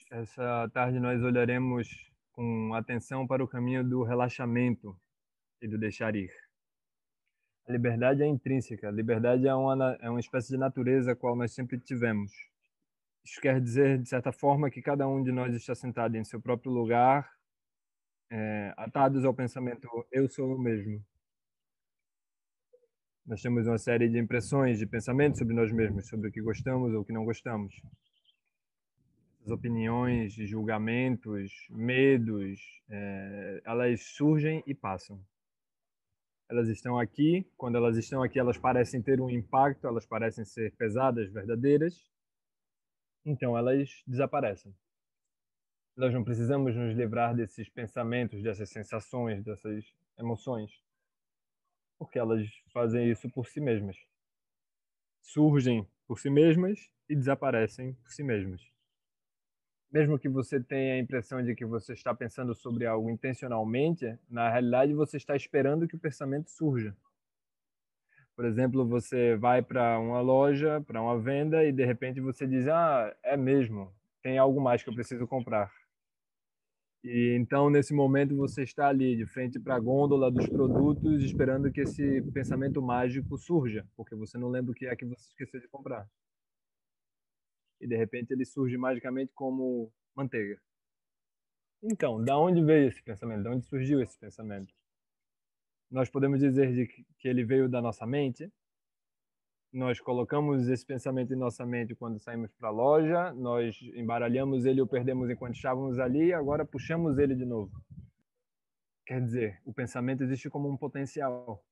Essa tarde nós olharemos com atenção para o caminho do relaxamento e do deixar ir. A liberdade é intrínseca, a liberdade é uma espécie de natureza a qual nós sempre tivemos. Isso quer dizer, de certa forma, que cada um de nós está sentado em seu próprio lugar, atados ao pensamento eu sou eu mesmo. Nós temos uma série de impressões, de pensamentos sobre nós mesmos, sobre o que gostamos ou o que não gostamos. As opiniões, julgamentos, medos, elas surgem e passam. Elas estão aqui, quando elas estão aqui, elas parecem ter um impacto, elas parecem ser pesadas, verdadeiras, então elas desaparecem. Nós não precisamos nos livrar desses pensamentos, dessas sensações, dessas emoções, porque elas fazem isso por si mesmas. Surgem por si mesmas e desaparecem por si mesmas. Mesmo que você tenha a impressão de que você está pensando sobre algo intencionalmente, na realidade você está esperando que o pensamento surja. Por exemplo, você vai para uma loja, para uma venda e de repente você diz: "Ah, é mesmo, tem algo mais que eu preciso comprar". E então nesse momento você está ali de frente para a gôndola dos produtos, esperando que esse pensamento mágico surja, porque você não lembra o que é que você esqueceu de comprar. E de repente ele surge magicamente como manteiga. Então, da onde veio esse pensamento? Da onde surgiu esse pensamento? Nós podemos dizer que ele veio da nossa mente. Nós colocamos esse pensamento em nossa mente quando saímos para a loja, nós embaralhamos ele ou perdemos enquanto estávamos ali, e agora puxamos ele de novo. Quer dizer, o pensamento existe como um potencial.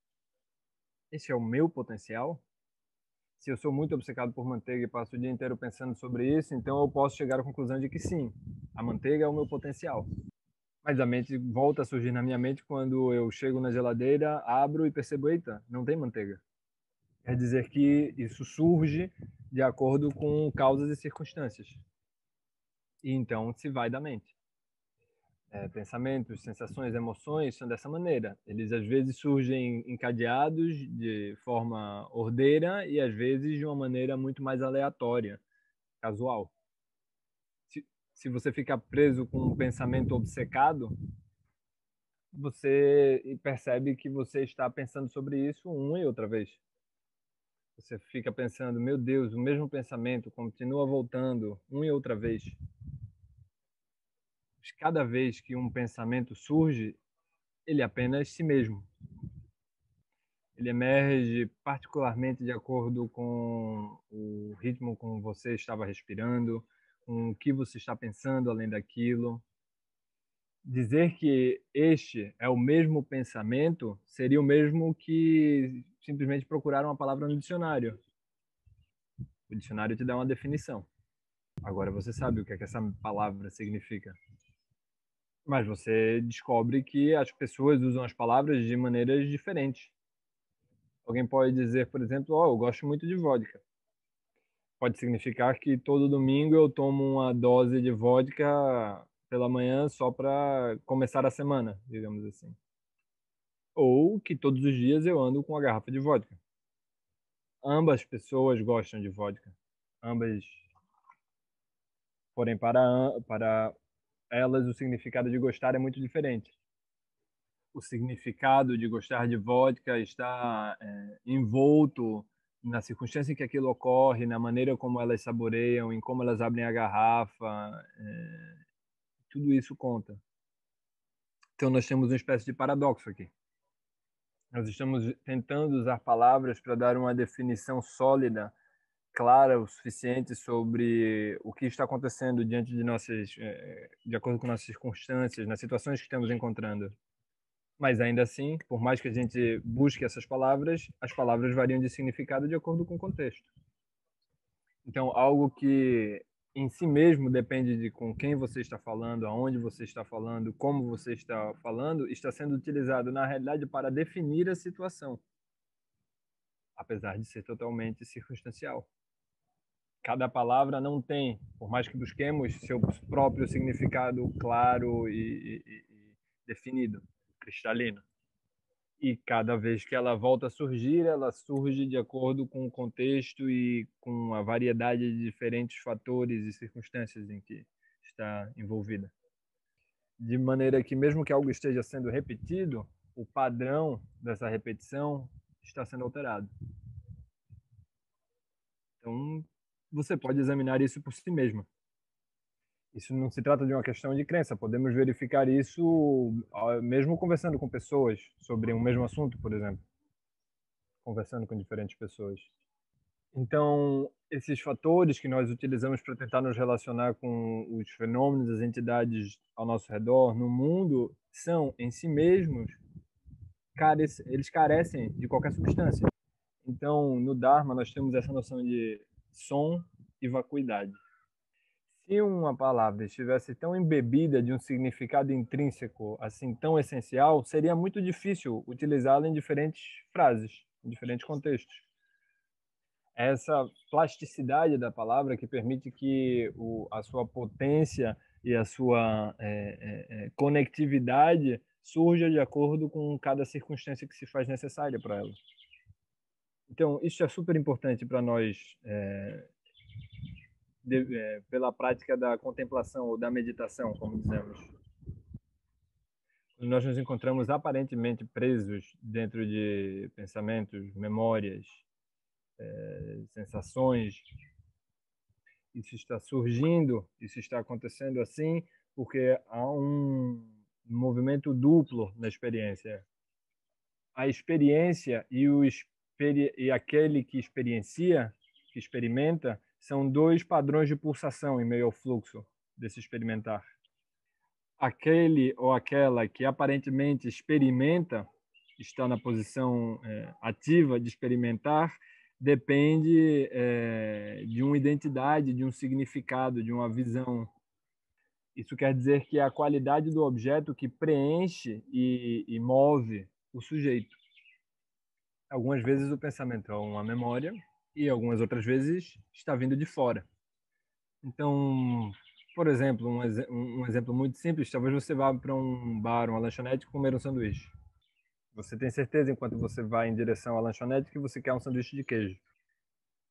Esse é o meu potencial? Se eu sou muito obcecado por manteiga e passo o dia inteiro pensando sobre isso, então eu posso chegar à conclusão de que sim, a manteiga é o meu potencial. Mas a mente volta a surgir na minha mente quando eu chego na geladeira, abro e percebo, eita, não tem manteiga. Quer dizer que isso surge de acordo com causas e circunstâncias. E então se vai da mente. Pensamentos, sensações, emoções são dessa maneira. Eles às vezes surgem encadeados de forma ordeira e às vezes de uma maneira muito mais aleatória, casual. Se você ficar preso com um pensamento obcecado, você percebe que você está pensando sobre isso uma e outra vez. Você fica pensando, meu Deus, o mesmo pensamento continua voltando uma e outra vez. Mas cada vez que um pensamento surge, ele é apenas si mesmo. Ele emerge particularmente de acordo com o ritmo como você estava respirando, com o que você está pensando além daquilo. Dizer que este é o mesmo pensamento seria o mesmo que simplesmente procurar uma palavra no dicionário. O dicionário te dá uma definição. Agora você sabe o que é que essa palavra significa. Mas você descobre que as pessoas usam as palavras de maneiras diferentes. Alguém pode dizer, por exemplo, oh, eu gosto muito de vodka. Pode significar que todo domingo eu tomo uma dose de vodka pela manhã só para começar a semana, digamos assim. Ou que todos os dias eu ando com uma garrafa de vodka. Ambas pessoas gostam de vodka. Ambas, porém, para elas o significado de gostar é muito diferente. O significado de gostar de vodka está envolto na circunstância em que aquilo ocorre, na maneira como elas saboreiam, em como elas abrem a garrafa, tudo isso conta. Então nós temos uma espécie de paradoxo aqui. Nós estamos tentando usar palavras para dar uma definição sólida, clara o suficiente sobre o que está acontecendo diante de nossas, de acordo com nossas circunstâncias, nas situações que estamos encontrando. Mas ainda assim, por mais que a gente busque essas palavras, as palavras variam de significado de acordo com o contexto. Então, algo que em si mesmo depende de com quem você está falando, aonde você está falando, como você está falando, está sendo utilizado na realidade para definir a situação, apesar de ser totalmente circunstancial. Cada palavra não tem, por mais que busquemos, seu próprio significado claro e definido, cristalino. E cada vez que ela volta a surgir, ela surge de acordo com o contexto e com a variedade de diferentes fatores e circunstâncias em que está envolvida. De maneira que, mesmo que algo esteja sendo repetido, o padrão dessa repetição está sendo alterado. Então, você pode examinar isso por si mesmo. Isso não se trata de uma questão de crença, podemos verificar isso mesmo conversando com pessoas sobre um mesmo assunto, por exemplo, conversando com diferentes pessoas. Então, esses fatores que nós utilizamos para tentar nos relacionar com os fenômenos, as entidades ao nosso redor, no mundo, são em si mesmos, eles carecem de qualquer substância. Então, no Dharma, nós temos essa noção de som e vacuidade. Se uma palavra estivesse tão embebida de um significado intrínseco, assim, tão essencial, seria muito difícil utilizá-la em diferentes frases, em diferentes contextos. Essa plasticidade da palavra que permite que a sua potência e a sua conectividade surja de acordo com cada circunstância que se faz necessária para ela. Então, isso é super importante para nós, pela prática da contemplação ou da meditação, como dizemos. Quando nós nos encontramos aparentemente presos dentro de pensamentos, memórias, sensações, isso está surgindo, isso está acontecendo assim, porque há um movimento duplo na experiência. A experiência e aquele que experiencia, que experimenta, são dois padrões de pulsação em meio ao fluxo desse experimentar. Aquele ou aquela que aparentemente experimenta, está na posição ativa de experimentar, depende de uma identidade, de um significado, de uma visão. Isso quer dizer que é a qualidade do objeto que preenche e move o sujeito. Algumas vezes o pensamento é uma memória e algumas outras vezes está vindo de fora. Então, por exemplo, um exemplo muito simples, talvez você vá para um bar, uma lanchonete comer um sanduíche. Você tem certeza, enquanto você vai em direção à lanchonete, que você quer um sanduíche de queijo.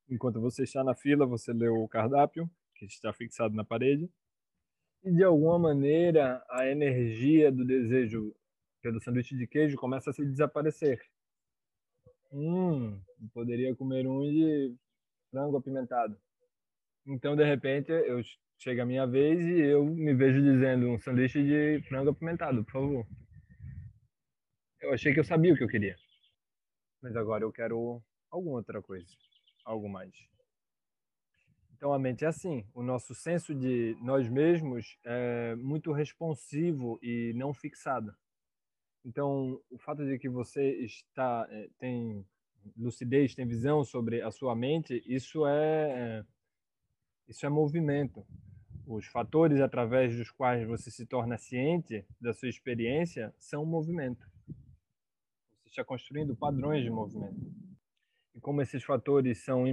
Enquanto você está na fila, você lê o cardápio, que está fixado na parede, e de alguma maneira a energia do desejo pelo sanduíche de queijo começa a se desaparecer. Poderia comer um de frango apimentado. Então, de repente, chega a minha vez e eu me vejo dizendo um sanduíche de frango apimentado, por favor. Eu achei que eu sabia o que eu queria, mas agora eu quero alguma outra coisa, algo mais. Então, a mente é assim. O nosso senso de nós mesmos é muito responsivo e não fixado. Então, o fato de que você tem lucidez, tem visão sobre a sua mente, isso é movimento. Os fatores através dos quais você se torna ciente da sua experiência são movimento. Você está construindo padrões de movimento. E como esses fatores são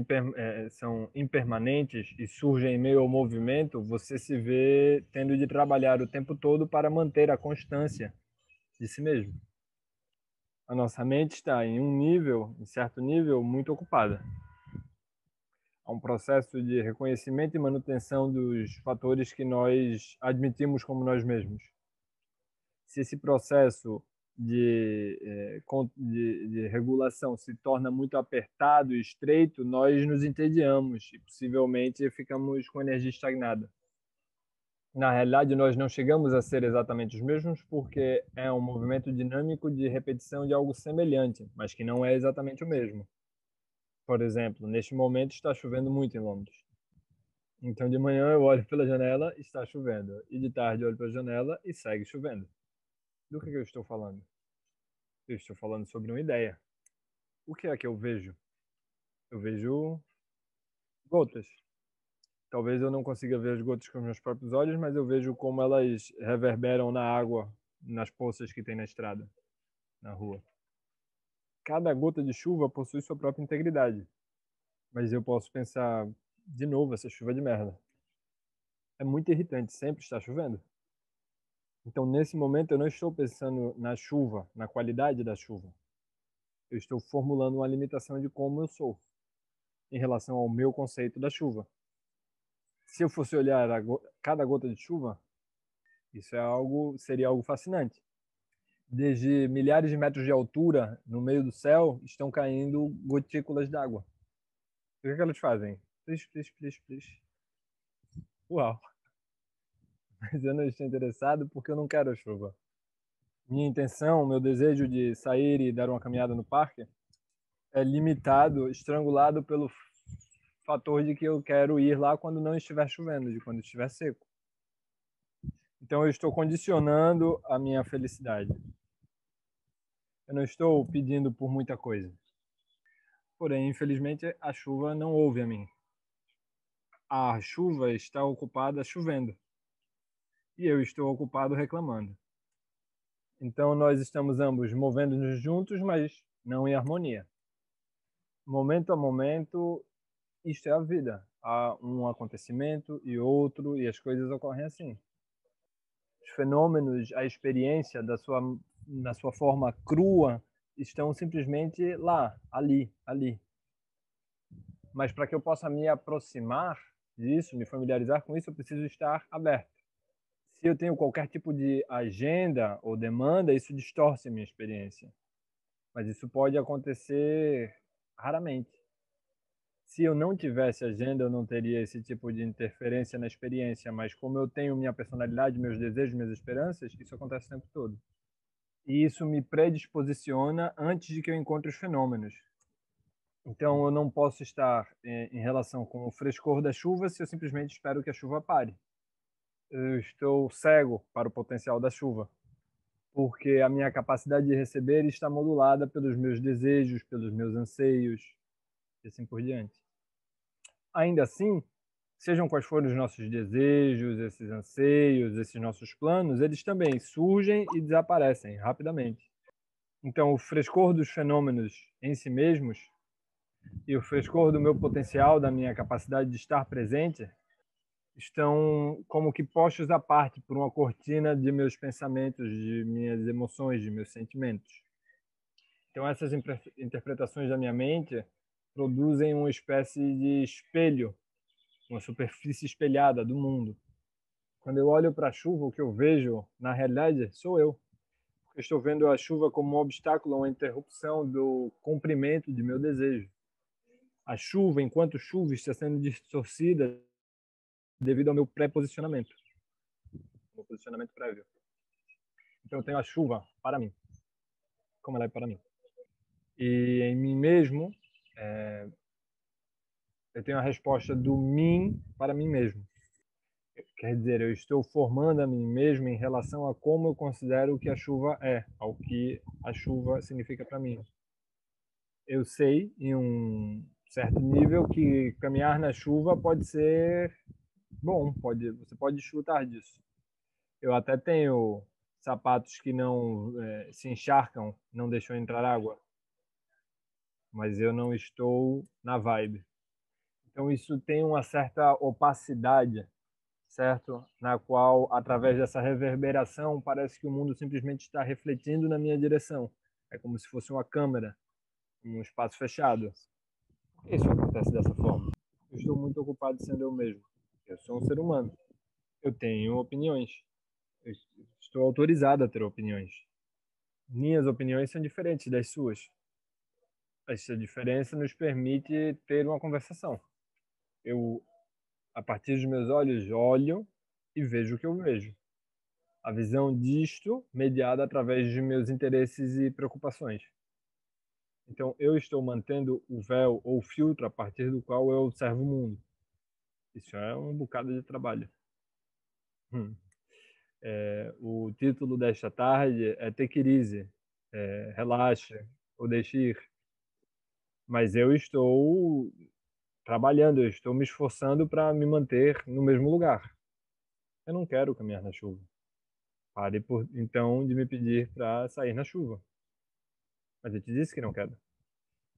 impermanentes e surgem em meio ao movimento, você se vê tendo de trabalhar o tempo todo para manter a constância de si mesmo. A nossa mente está em certo nível, muito ocupada. Há um processo de reconhecimento e manutenção dos fatores que nós admitimos como nós mesmos. Se esse processo de regulação se torna muito apertado e estreito, nós nos entediamos e possivelmente ficamos com energia estagnada. Na realidade, nós não chegamos a ser exatamente os mesmos porque é um movimento dinâmico de repetição de algo semelhante, mas que não é exatamente o mesmo. Por exemplo, neste momento está chovendo muito em Londres. Então, de manhã eu olho pela janela e está chovendo. E de tarde eu olho pela janela e segue chovendo. Do que eu estou falando? Eu estou falando sobre uma ideia. O que é que eu vejo? Eu vejo gotas. Talvez eu não consiga ver as gotas com os meus próprios olhos, mas eu vejo como elas reverberam na água, nas poças que tem na estrada, na rua. Cada gota de chuva possui sua própria integridade. Mas eu posso pensar, de novo, essa chuva de merda. É muito irritante, sempre está chovendo. Então, nesse momento, eu não estou pensando na chuva, na qualidade da chuva. Eu estou formulando uma limitação de como eu sou em relação ao meu conceito da chuva. Se eu fosse olhar cada gota de chuva, isso seria algo fascinante. Desde milhares de metros de altura, no meio do céu, estão caindo gotículas d'água. O que é que elas fazem? Plis, plis, plis, plis. Uau! Mas eu não estou interessado porque eu não quero a chuva. Minha intenção, meu desejo de sair e dar uma caminhada no parque é limitado, estrangulado pelo fator de que eu quero ir lá quando não estiver chovendo, de quando estiver seco. Então eu estou condicionando a minha felicidade. Eu não estou pedindo por muita coisa. Porém, infelizmente, a chuva não ouve a mim. A chuva está ocupada chovendo. E eu estou ocupado reclamando. Então nós estamos ambos movendo-nos juntos, mas não em harmonia. Momento a momento, isto é a vida. Há um acontecimento e outro, e as coisas ocorrem assim. Os fenômenos, a experiência na sua forma crua, estão simplesmente lá, ali, ali. Mas para que eu possa me aproximar disso, me familiarizar com isso, eu preciso estar aberto. Se eu tenho qualquer tipo de agenda ou demanda, isso distorce a minha experiência. Mas isso pode acontecer raramente. Se eu não tivesse agenda, eu não teria esse tipo de interferência na experiência, mas como eu tenho minha personalidade, meus desejos, minhas esperanças, isso acontece o tempo todo. E isso me predisposiciona antes de que eu encontre os fenômenos. Então eu não posso estar em relação com o frescor da chuva se eu simplesmente espero que a chuva pare. Eu estou cego para o potencial da chuva, porque a minha capacidade de receber está modulada pelos meus desejos, pelos meus anseios, e assim por diante. Ainda assim, sejam quais forem os nossos desejos, esses anseios, esses nossos planos, eles também surgem e desaparecem rapidamente. Então, o frescor dos fenômenos em si mesmos e o frescor do meu potencial, da minha capacidade de estar presente, estão como que postos à parte por uma cortina de meus pensamentos, de minhas emoções, de meus sentimentos. Então, essas interpretações da minha mente produzem uma espécie de espelho, uma superfície espelhada do mundo. Quando eu olho para a chuva, o que eu vejo, na realidade, sou eu. Eu estou vendo a chuva como um obstáculo, uma interrupção do cumprimento de meu desejo. A chuva, enquanto chuva, está sendo distorcida devido ao meu pré-posicionamento, meu posicionamento prévio. Então eu tenho a chuva para mim, como ela é para mim. E em mim mesmo, eu tenho a resposta do mim para mim mesmo. Quer dizer, eu estou formando a mim mesmo em relação a como eu considero que a chuva é, ao que a chuva significa para mim. Eu sei, em um certo nível, que caminhar na chuva pode ser bom, você pode desfrutar disso. Eu até tenho sapatos que não se encharcam, não deixam entrar água, mas eu não estou na vibe. Então isso tem uma certa opacidade, certo? Na qual, através dessa reverberação, parece que o mundo simplesmente está refletindo na minha direção. É como se fosse uma câmera, um espaço fechado. Isso acontece dessa forma. Eu estou muito ocupado sendo eu mesmo. Eu sou um ser humano. Eu tenho opiniões. Eu estou autorizado a ter opiniões. Minhas opiniões são diferentes das suas. Essa diferença nos permite ter uma conversação. Eu, a partir dos meus olhos, olho e vejo o que eu vejo. A visão disto mediada através de meus interesses e preocupações. Então, eu estou mantendo o véu ou filtro a partir do qual eu observo o mundo. Isso é um bocado de trabalho. O título desta tarde é Take it easy, relaxe ou deixe ir. Mas eu estou trabalhando, eu estou me esforçando para me manter no mesmo lugar. Eu não quero caminhar na chuva. Pare então de me pedir para sair na chuva. Mas eu te disse que não quero.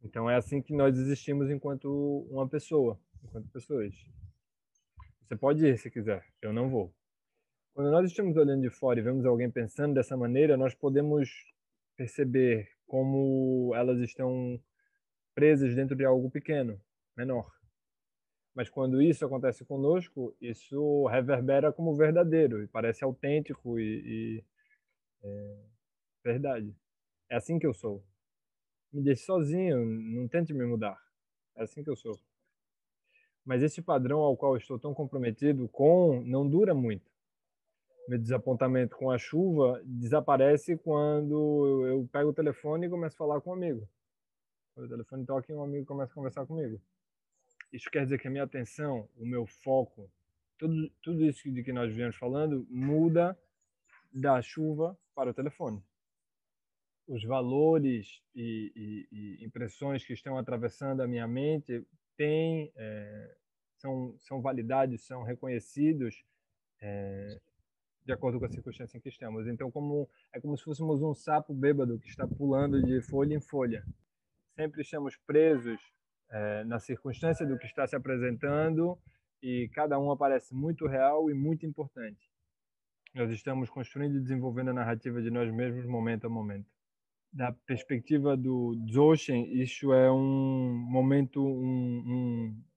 Então é assim que nós existimos enquanto uma pessoa, enquanto pessoas. Você pode ir se quiser, eu não vou. Quando nós estamos olhando de fora e vemos alguém pensando dessa maneira, nós podemos perceber como elas estão presas dentro de algo pequeno, menor. Mas quando isso acontece conosco, isso reverbera como verdadeiro e parece autêntico e verdade. É assim que eu sou. Me deixe sozinho, não tente me mudar. É assim que eu sou. Mas esse padrão ao qual eu estou tão comprometido com não dura muito. Meu desapontamento com a chuva desaparece quando eu pego o telefone e começo a falar com um amigo. Quando o telefone toca e um amigo começa a conversar comigo. Isso quer dizer que a minha atenção, o meu foco, tudo isso de que nós viemos falando, muda da chuva para o telefone. Os valores e impressões que estão atravessando a minha mente têm, são validados, são reconhecidos de acordo com a circunstância em que estamos. Então, é como se fôssemos um sapo bêbado que está pulando de folha em folha. Sempre estamos presos na circunstância do que está se apresentando e cada um aparece muito real e muito importante. Nós estamos construindo e desenvolvendo a narrativa de nós mesmos momento a momento. Da perspectiva do Dzogchen, isso é um momento,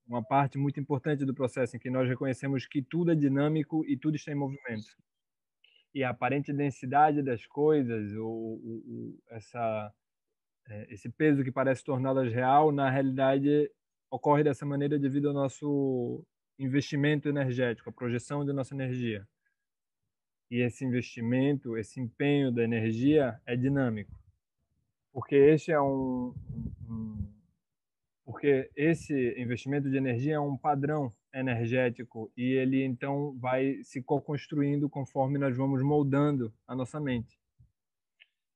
uma parte muito importante do processo em que nós reconhecemos que tudo é dinâmico e tudo está em movimento. E a aparente densidade das coisas, esse peso que parece torná-las real, na realidade ocorre dessa maneira devido ao nosso investimento energético, a projeção de nossa energia. E esse investimento, esse empenho da energia é dinâmico, porque porque esse investimento de energia é um padrão energético e ele então vai se co-construindo conforme nós vamos moldando a nossa mente.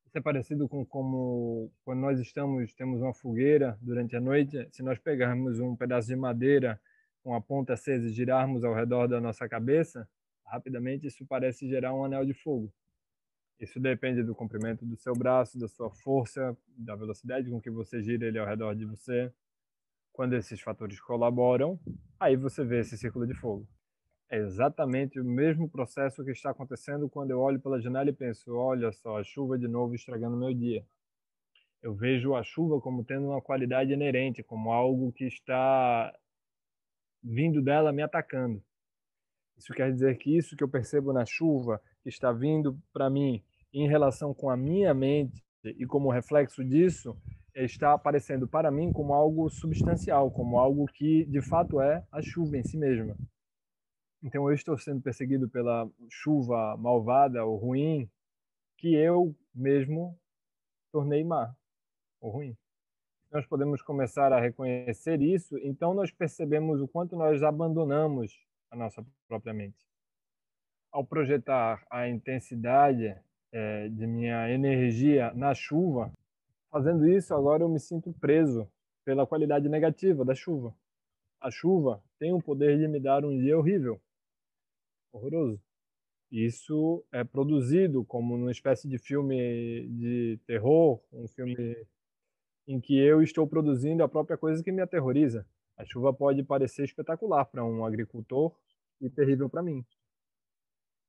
Isso é parecido com como quando nós temos uma fogueira durante a noite, se nós pegarmos um pedaço de madeira com a ponta acesa e girarmos ao redor da nossa cabeça, rapidamente isso parece gerar um anel de fogo. Isso depende do comprimento do seu braço, da sua força, da velocidade com que você gira ele ao redor de você. Quando esses fatores colaboram, aí você vê esse círculo de fogo. É exatamente o mesmo processo que está acontecendo quando eu olho pela janela e penso, olha só, a chuva de novo estragando meu dia. Eu vejo a chuva como tendo uma qualidade inerente, como algo que está vindo dela me atacando. Isso quer dizer que isso que eu percebo na chuva, que está vindo para mim em relação com a minha mente e como reflexo disso, está aparecendo para mim como algo substancial, como algo que de fato é a chuva em si mesma. Então eu estou sendo perseguido pela chuva malvada ou ruim que eu mesmo tornei má ou ruim. Nós podemos começar a reconhecer isso, então nós percebemos o quanto nós abandonamos a nossa própria mente. Ao projetar a intensidade de minha energia na chuva, fazendo isso agora eu me sinto preso pela qualidade negativa da chuva. A chuva tem o poder de me dar um dia horrível, horroroso. Isso é produzido como uma espécie de filme de terror, um filme em que eu estou produzindo a própria coisa que me aterroriza. A chuva pode parecer espetacular para um agricultor e terrível para mim.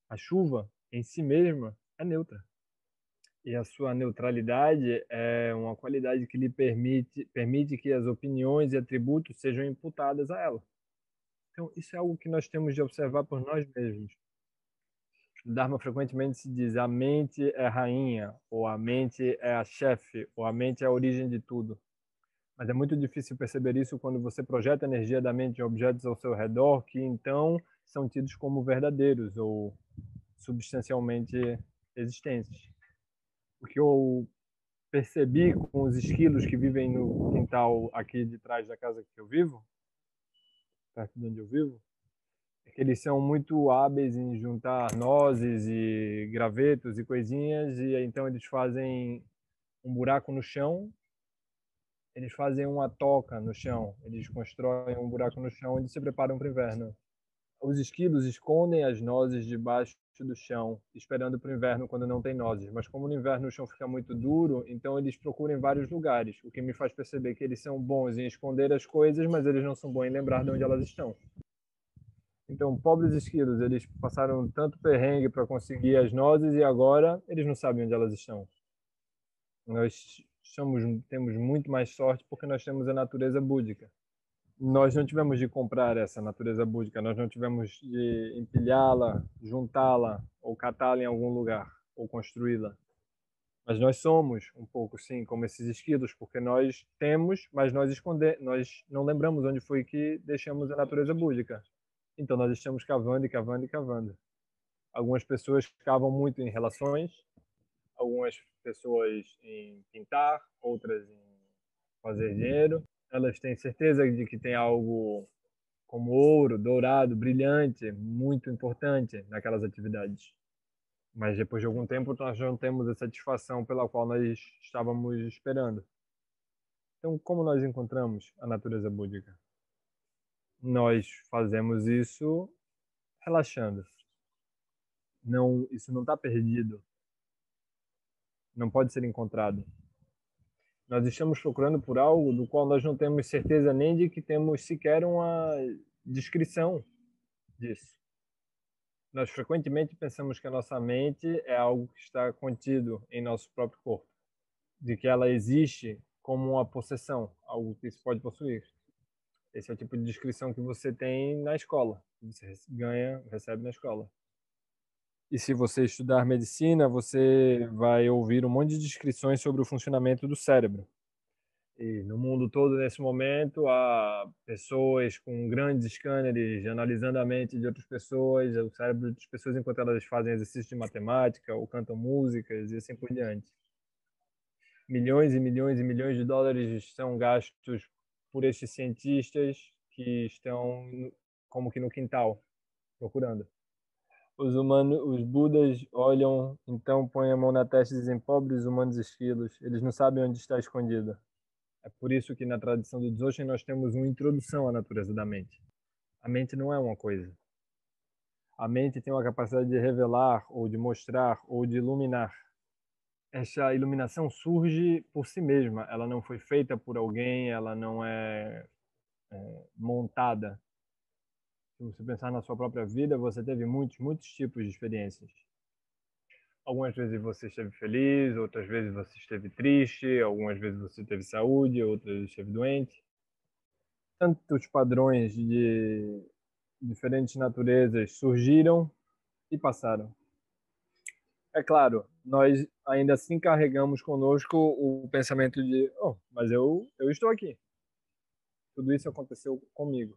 A chuva, em si mesma, é neutra. E a sua neutralidade é uma qualidade que lhe permite que as opiniões e atributos sejam imputadas a ela. Então, isso é algo que nós temos de observar por nós mesmos. No Dharma frequentemente se diz a mente é rainha, ou a mente é a chefe, ou a mente é a origem de tudo. Mas é muito difícil perceber isso quando você projeta a energia da mente em objetos ao seu redor, que então são tidos como verdadeiros ou substancialmente existentes. O que eu percebi com os esquilos que vivem no quintal aqui de trás da casa que eu vivo, perto de onde eu vivo, é que eles são muito hábeis em juntar nozes e gravetos e coisinhas, e então eles fazem um buraco no chão, eles fazem uma toca no chão, eles constroem um buraco no chão onde se preparam para o inverno. Os esquilos escondem as nozes debaixo do chão, esperando para o inverno quando não tem nozes. Mas como no inverno o chão fica muito duro, então eles procuram em vários lugares, o que me faz perceber que eles são bons em esconder as coisas, mas eles não são bons em lembrar de onde elas estão. Então, pobres esquilos, eles passaram tanto perrengue para conseguir as nozes e agora eles não sabem onde elas estão. Nós temos muito mais sorte porque nós temos a natureza búdica. Nós não tivemos de comprar essa natureza búdica, nós não tivemos de empilhá-la, juntá-la, ou catá-la em algum lugar, ou construí-la. Mas nós somos um pouco, sim, como esses esquilos, porque nós temos, mas nós não lembramos onde foi que deixamos a natureza búdica. Então nós estamos cavando e cavando e cavando. Algumas pessoas cavam muito em relações, algumas pessoas em pintar, outras em fazer dinheiro. Elas têm certeza de que tem algo como ouro, dourado, brilhante, muito importante naquelas atividades. Mas depois de algum tempo nós não temos a satisfação pela qual nós estávamos esperando. Então, como nós encontramos a natureza búdica? Nós fazemos isso relaxando. Não, isso não está perdido. Não pode ser encontrado. Nós estamos procurando por algo do qual nós não temos certeza nem de que temos sequer uma descrição disso. Nós frequentemente pensamos que a nossa mente é algo que está contido em nosso próprio corpo, de que ela existe como uma possessão, algo que se pode possuir. Esse é o tipo de descrição que você tem na escola, que você recebe na escola. E se você estudar medicina, você vai ouvir um monte de descrições sobre o funcionamento do cérebro. E no mundo todo, nesse momento, há pessoas com grandes scanners analisando a mente de outras pessoas, o cérebro de outras pessoas, enquanto elas fazem exercícios de matemática ou cantam músicas e assim por diante. Milhões e milhões e milhões de dólares são gastos por estes cientistas que estão como que no quintal, procurando. Os Budas olham, então põem a mão na testa e dizem: pobres humanos esquilos, eles não sabem onde está escondido. É por isso que na tradição do Dzogchen nós temos uma introdução à natureza da mente. A mente não é uma coisa. A mente tem uma capacidade de revelar, ou de mostrar, ou de iluminar. Essa iluminação surge por si mesma. Ela não foi feita por alguém, ela não é montada. Se você pensar na sua própria vida, você teve muitos tipos de experiências. Algumas vezes você esteve feliz, outras vezes você esteve triste, algumas vezes você teve saúde, outras esteve doente. Tantos padrões de diferentes naturezas surgiram e passaram. É claro, nós ainda assim carregamos conosco o pensamento de: oh, mas eu estou aqui. Tudo isso aconteceu comigo.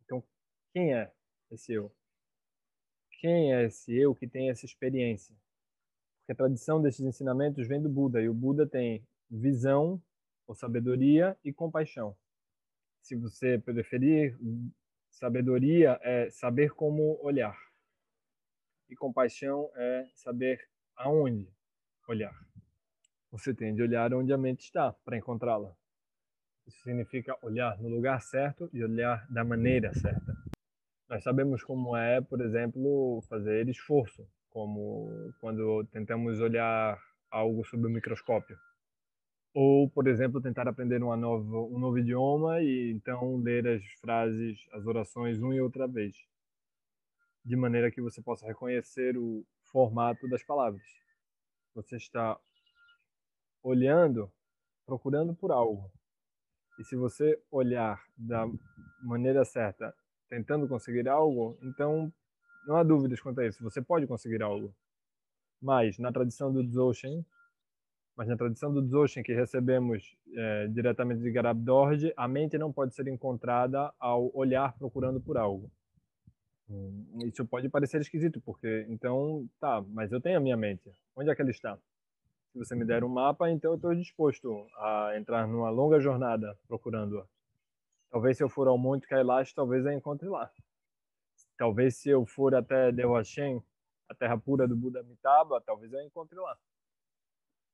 Então, quem é esse eu? Quem é esse eu que tem essa experiência? Porque a tradição desses ensinamentos vem do Buda, e o Buda tem visão, ou sabedoria, e compaixão. Se você preferir, sabedoria é saber como olhar, e compaixão é saber aonde olhar. Você tem de olhar onde a mente está para encontrá-la. Isso significa olhar no lugar certo e olhar da maneira certa. Nós sabemos como é, por exemplo, fazer esforço, como quando tentamos olhar algo sob o microscópio. Ou, por exemplo, tentar aprender um novo idioma e então ler as frases, as orações uma e outra vez, de maneira que você possa reconhecer o formato das palavras. Você está olhando, procurando por algo. E se você olhar da maneira certa, tentando conseguir algo, então não há dúvidas quanto a isso. Você pode conseguir algo. Mas na tradição do Dzogchen, que recebemos diretamente de Garab Dorje, a mente não pode ser encontrada ao olhar procurando por algo. Isso pode parecer esquisito, porque então, tá, mas eu tenho a minha mente. Onde é que ela está? Se você me der um mapa, então eu estou disposto a entrar numa longa jornada procurando-a. Talvez se eu for ao Monte Kailash, talvez eu encontre lá. Talvez se eu for até Dewa-Shen, a terra pura do Buda Amitabha, talvez eu encontre lá.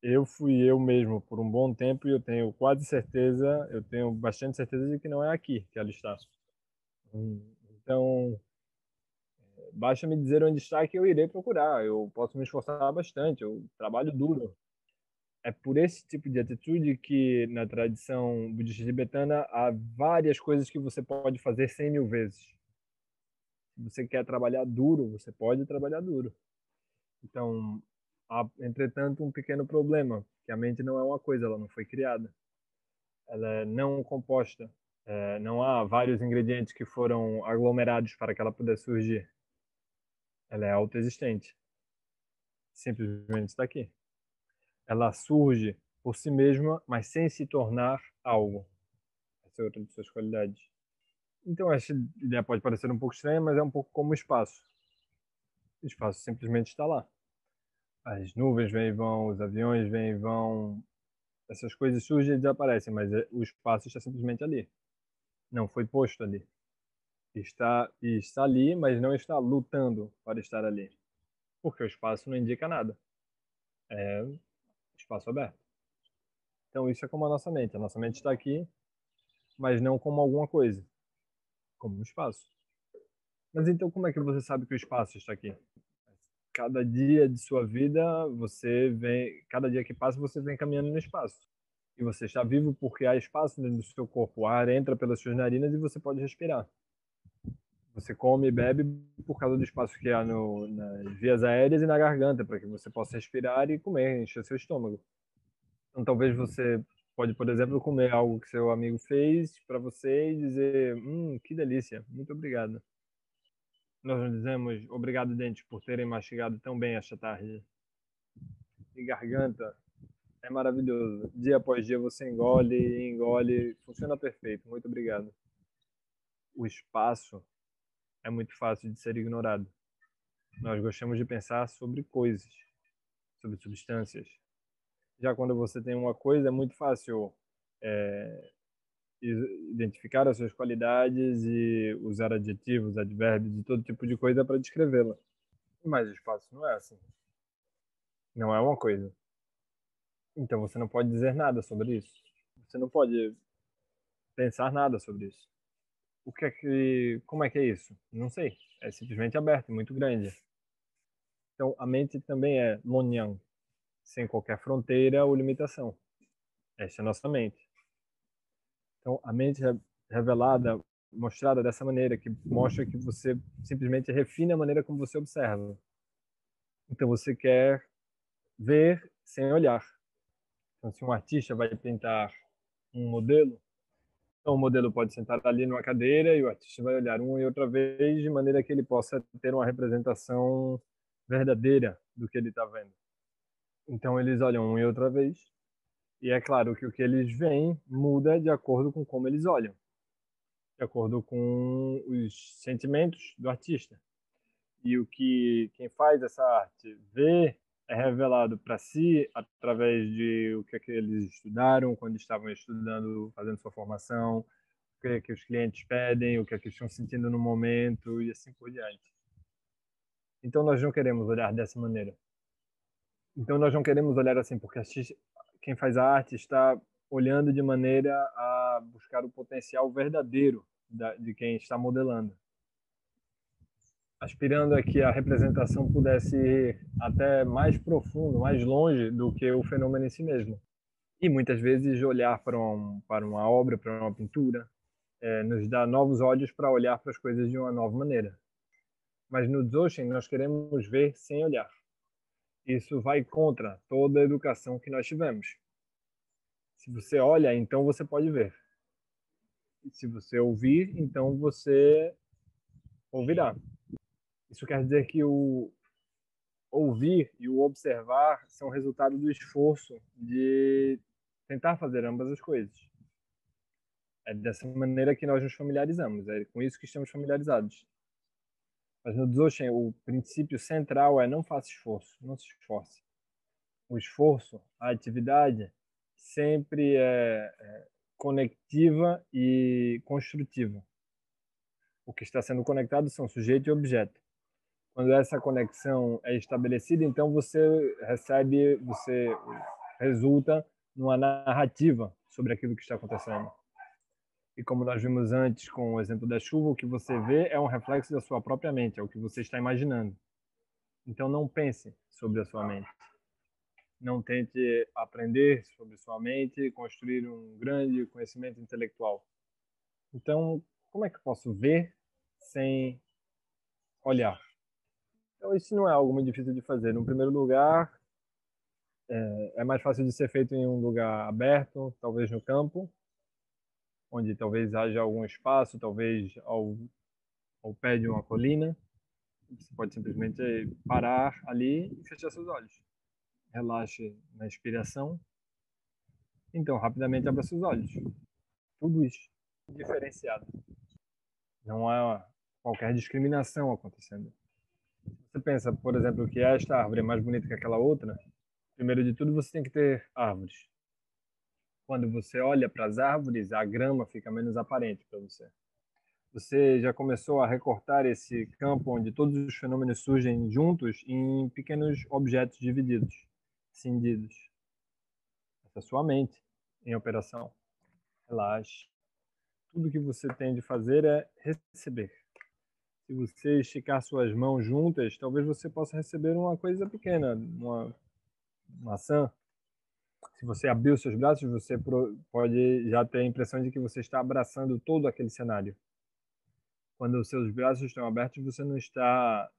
Eu fui eu mesmo por um bom tempo e eu tenho quase certeza, eu tenho bastante certeza de que não é aqui que ela está. Então, basta me dizer onde está que eu irei procurar. Eu posso me esforçar bastante, eu trabalho duro. É por esse tipo de atitude que na tradição budista tibetana há várias coisas que você pode fazer 100.000 vezes. Se você quer trabalhar duro, você pode trabalhar duro. Então, há, entretanto, um pequeno problema, que a mente não é uma coisa, ela não foi criada. Ela é não composta. Não há vários ingredientes que foram aglomerados para que ela pudesse surgir. Ela é autoexistente. Simplesmente está aqui. Ela surge por si mesma, mas sem se tornar algo. Essa é outra de suas qualidades. Então, essa ideia pode parecer um pouco estranha, mas é um pouco como o espaço. O espaço simplesmente está lá. As nuvens vêm e vão, os aviões vêm e vão, essas coisas surgem e desaparecem, mas o espaço está simplesmente ali. Não foi posto ali. Está ali, mas não está lutando para estar ali. Porque o espaço não indica nada. É espaço aberto. Então isso é como a nossa mente. A nossa mente está aqui, mas não como alguma coisa, como um espaço. Mas então como é que você sabe que o espaço está aqui? Cada dia de sua vida, cada dia que passa, você vem caminhando no espaço. E você está vivo porque há espaço dentro do seu corpo. O ar entra pelas suas narinas e você pode respirar. Você come e bebe por causa do espaço que há nas vias aéreas e na garganta, para que você possa respirar e comer, encher seu estômago. Então, talvez você pode, por exemplo, comer algo que seu amigo fez para você e dizer, que delícia, muito obrigado. Nós não dizemos obrigado, dentes, por terem mastigado tão bem esta tarde. E garganta é maravilhoso. Dia após dia você engole e engole, funciona perfeito. Muito obrigado. O espaço é muito fácil de ser ignorado. Nós gostamos de pensar sobre coisas, sobre substâncias. Já quando você tem uma coisa, é muito fácil é, identificar as suas qualidades e usar adjetivos, advérbios e todo tipo de coisa para descrevê-la. Mas o espaço não é assim. Não é uma coisa. Então você não pode dizer nada sobre isso. Você não pode pensar nada sobre isso. Como é que é isso? Não sei. É simplesmente aberto, muito grande. Então a mente também é Lonyang, sem qualquer fronteira ou limitação. Essa é a nossa mente. Então a mente é revelada, mostrada dessa maneira, que mostra que você simplesmente refina a maneira como você observa. Então você quer ver sem olhar. Então se um artista vai pintar um modelo, então o modelo pode sentar ali numa cadeira e o artista vai olhar uma e outra vez de maneira que ele possa ter uma representação verdadeira do que ele está vendo. Então eles olham uma e outra vez e é claro que o que eles veem muda de acordo com como eles olham, de acordo com os sentimentos do artista. E o que quem faz essa arte vê é revelado para si através de o que é que eles estudaram quando estavam estudando, fazendo sua formação, o que é que os clientes pedem, o que é que estão sentindo no momento e assim por diante. Então nós não queremos olhar dessa maneira. Então nós não queremos olhar assim porque quem faz a arte está olhando de maneira a buscar o potencial verdadeiro de quem está modelando, aspirando a que a representação pudesse ir até mais profundo, mais longe do que o fenômeno em si mesmo. E muitas vezes olhar para uma obra, para uma pintura, nos dá novos olhos para olhar para as coisas de uma nova maneira. Mas no Dzogchen nós queremos ver sem olhar. Isso vai contra toda a educação que nós tivemos. Se você olha, então você pode ver. E se você ouvir, então você ouvirá. Isso quer dizer que o ouvir e o observar são resultado do esforço de tentar fazer ambas as coisas. É dessa maneira que nós nos familiarizamos, é com isso que estamos familiarizados. Mas no Dzogchen, o princípio central é não faça esforço, não se esforce. O esforço, a atividade, sempre é conectiva e construtiva. O que está sendo conectado são sujeito e objeto. Quando essa conexão é estabelecida, então você resulta numa narrativa sobre aquilo que está acontecendo. E como nós vimos antes com o exemplo da chuva, o que você vê é um reflexo da sua própria mente, é o que você está imaginando. Então não pense sobre a sua mente. Não tente aprender sobre sua mente e construir um grande conhecimento intelectual. Então, como é que eu posso ver sem olhar? Então, isso não é algo muito difícil de fazer. No primeiro lugar, é mais fácil de ser feito em um lugar aberto, talvez no campo. onde talvez haja algum espaço, talvez ao pé de uma colina. Você pode simplesmente parar ali e fechar seus olhos. Relaxe na inspiração. Então, rapidamente abra seus olhos. Tudo isso diferenciado. Não há qualquer discriminação acontecendo. Você pensa, por exemplo, que esta árvore é mais bonita que aquela outra, primeiro de tudo você tem que ter árvores. Quando você olha para as árvores, a grama fica menos aparente para você. Você já começou a recortar esse campo onde todos os fenômenos surgem juntos em pequenos objetos divididos, cindidos. Essa é a sua mente em operação. Relaxe. Tudo que você tem de fazer é receber. Se você esticar suas mãos juntas, talvez você possa receber uma coisa pequena, uma maçã. Se você abrir os seus braços, você pode já ter a impressão de que você está abraçando todo aquele cenário. Quando os seus braços estão abertos, você não está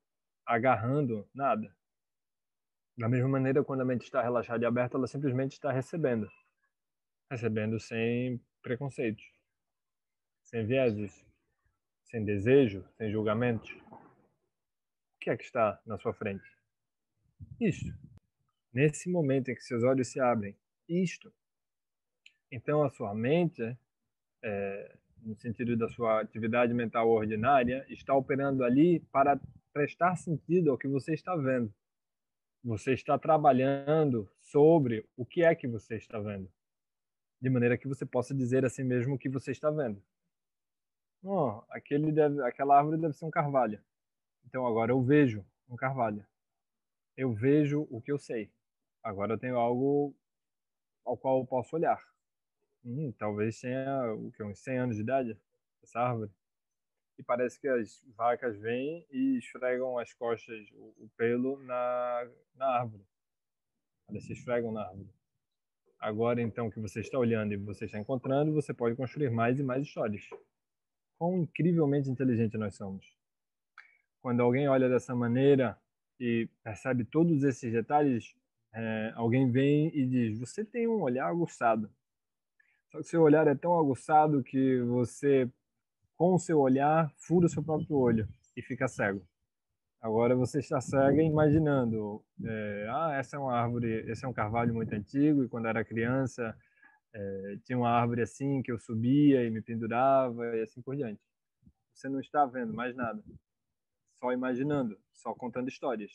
agarrando nada. Da mesma maneira, quando a mente está relaxada e aberta, ela simplesmente está recebendo. Recebendo sem preconceitos, sem vieses, sem desejo, sem julgamentos. O que é que está na sua frente? Isto. Nesse momento em que seus olhos se abrem, isto. Então a sua mente, no sentido da sua atividade mental ordinária, está operando ali para prestar sentido ao que você está vendo. Você está trabalhando sobre o que é que você está vendo, de maneira que você possa dizer a si mesmo o que você está vendo. Oh, aquela árvore deve ser um carvalho. Então agora eu vejo um carvalho. Eu vejo o que eu sei. Agora eu tenho algo ao qual eu posso olhar. Talvez tenha uns 100 anos de idade, essa árvore. E parece que as vacas vêm e esfregam as costas, o pelo na árvore. Elas se esfregam na árvore. Agora, então, que você está olhando e você está encontrando, você pode construir mais e mais histórias. Quão incrivelmente inteligente nós somos. Quando alguém olha dessa maneira e percebe todos esses detalhes, alguém vem e diz: você tem um olhar aguçado. Só que seu olhar é tão aguçado que você, com o seu olhar, fura o seu próprio olho e fica cego. Agora você está cega imaginando: essa é uma árvore, esse é um carvalho muito antigo e quando era criança tinha uma árvore assim que eu subia e me pendurava e assim por diante. Você não está vendo mais nada, só imaginando, só contando histórias.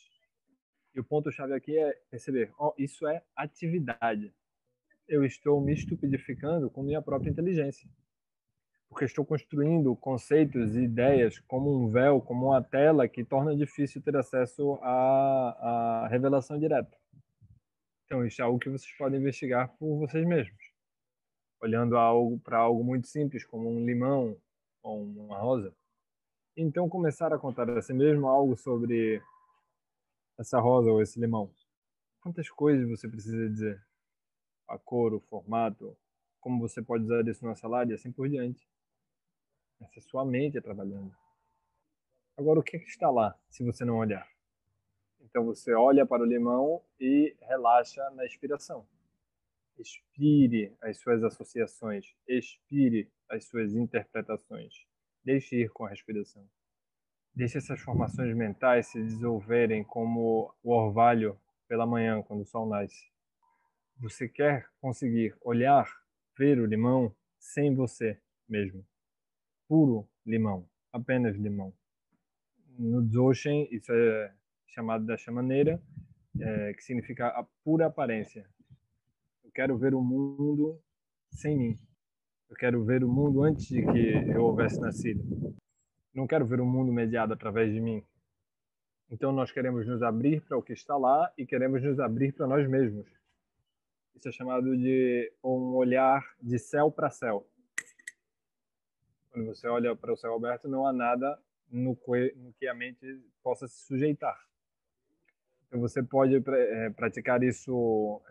E o ponto-chave aqui é perceber: isso é atividade. Eu estou me estupidificando com minha própria inteligência. Porque estou construindo conceitos e ideias como um véu, como uma tela que torna difícil ter acesso à revelação direta. Então, isso é algo que vocês podem investigar por vocês mesmos. Olhando para algo muito simples, como um limão ou uma rosa. Então, começar a contar a si mesmo algo sobre essa rosa ou esse limão. Quantas coisas você precisa dizer? A cor, o formato, como você pode usar isso na salada e assim por diante. Essa é sua mente trabalhando. Agora, o que está lá, se você não olhar? Então, você olha para o limão e relaxa na expiração. Expire as suas associações. Expire as suas interpretações. Deixe ir com a respiração. Deixe essas formações mentais se dissolverem como o orvalho pela manhã, quando o sol nasce. Você quer conseguir olhar, ver o limão sem você mesmo. Puro limão, apenas limão. No Dzogchen, isso é chamado desta maneira, que significa a pura aparência. Eu quero ver o mundo sem mim. Eu quero ver o mundo antes de que eu houvesse nascido. Não quero ver o mundo mediado através de mim. Então nós queremos nos abrir para o que está lá e queremos nos abrir para nós mesmos. Isso é chamado de um olhar de céu para céu. Quando você olha para o céu aberto, não há nada no que a mente possa se sujeitar. Então você pode praticar isso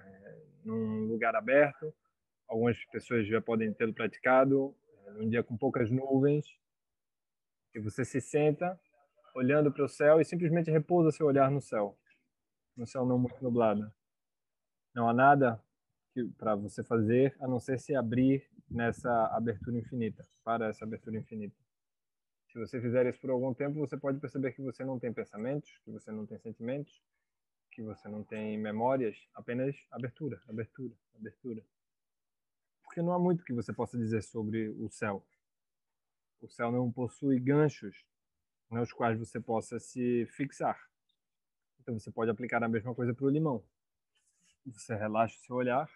num lugar aberto. Algumas pessoas já podem tê-lo praticado num dia com poucas nuvens. E você se senta olhando para o céu e simplesmente repousa seu olhar no céu não muito nublado. Não há nada para você fazer a não ser se abrir nessa abertura infinita, para essa abertura infinita. Se você fizer isso por algum tempo, você pode perceber que você não tem pensamentos, que você não tem sentimentos, que você não tem memórias, apenas abertura, abertura, abertura. Porque não há muito que você possa dizer sobre o céu. O céu não possui ganchos nos quais você possa se fixar. Então você pode aplicar a mesma coisa para o limão. Você relaxa o seu olhar,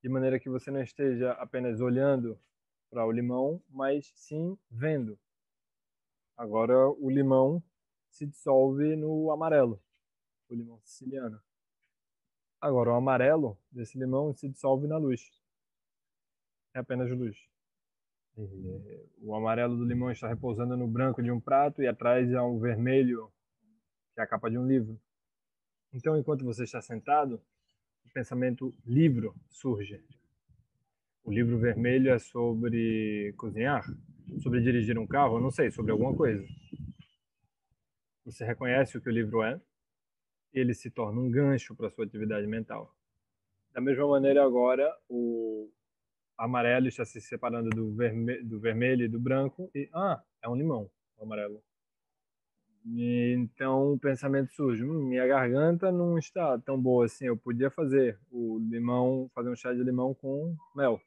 de maneira que você não esteja apenas olhando para o limão, mas sim vendo. Agora o limão se dissolve no amarelo, o limão siciliano. Agora o amarelo desse limão se dissolve na luz. É apenas luz. E o amarelo do limão está repousando no branco de um prato e atrás há um vermelho, que é a capa de um livro. Então, enquanto você está sentado, o pensamento livro surge. O livro vermelho é sobre cozinhar, sobre dirigir um carro, eu não sei, sobre alguma coisa. Você reconhece o que o livro é e ele se torna um gancho para a sua atividade mental. Da mesma maneira, agora, o amarelo está se separando do vermelho e do branco e, é um limão, o amarelo. E, então o pensamento surge, minha garganta não está tão boa assim, eu podia fazer o limão, fazer um chá de limão com mel.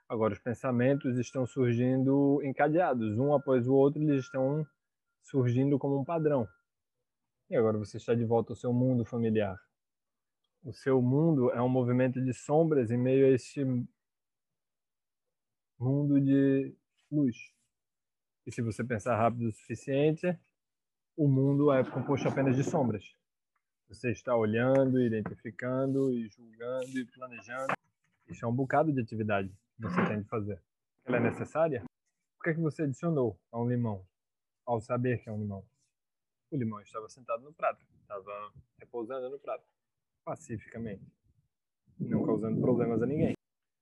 Agora os pensamentos estão surgindo encadeados, um após o outro, eles estão surgindo como um padrão. E agora você está de volta ao seu mundo familiar. O seu mundo é um movimento de sombras em meio a este mundo de luz. E se você pensar rápido o suficiente, o mundo é composto apenas de sombras. Você está olhando, identificando e julgando e planejando. Isso é um bocado de atividade que você tem de fazer. Ela é necessária? Por que é que você adicionou a um limão, ao saber que é um limão? O limão estava sentado no prato, estava repousando no prato, pacificamente, não causando problemas a ninguém.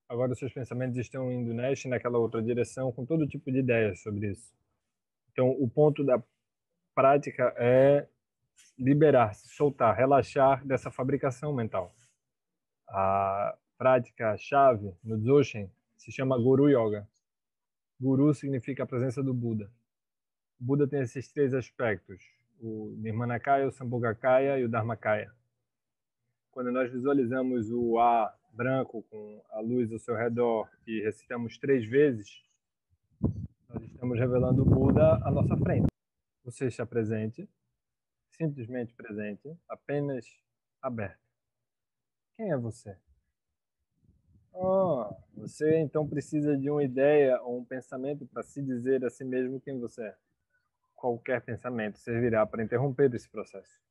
Agora os seus pensamentos estão indo nesta e naquela outra direção com todo tipo de ideias sobre isso. Então o ponto da prática é liberar-se, soltar, relaxar dessa fabricação mental. A prática-chave no Dzogchen se chama Guru Yoga. Guru significa a presença do Buda. O Buda tem esses três aspectos, o Nirmanakaya, o Sambhogakaya e o Dharmakaya. Quando nós visualizamos o ar branco com a luz ao seu redor e recitamos 3 vezes, nós estamos revelando o Buda à nossa frente. Você está presente, simplesmente presente, apenas aberto. Quem é você? Você então precisa de uma ideia ou um pensamento para se dizer a si mesmo quem você é. Qualquer pensamento servirá para interromper esse processo.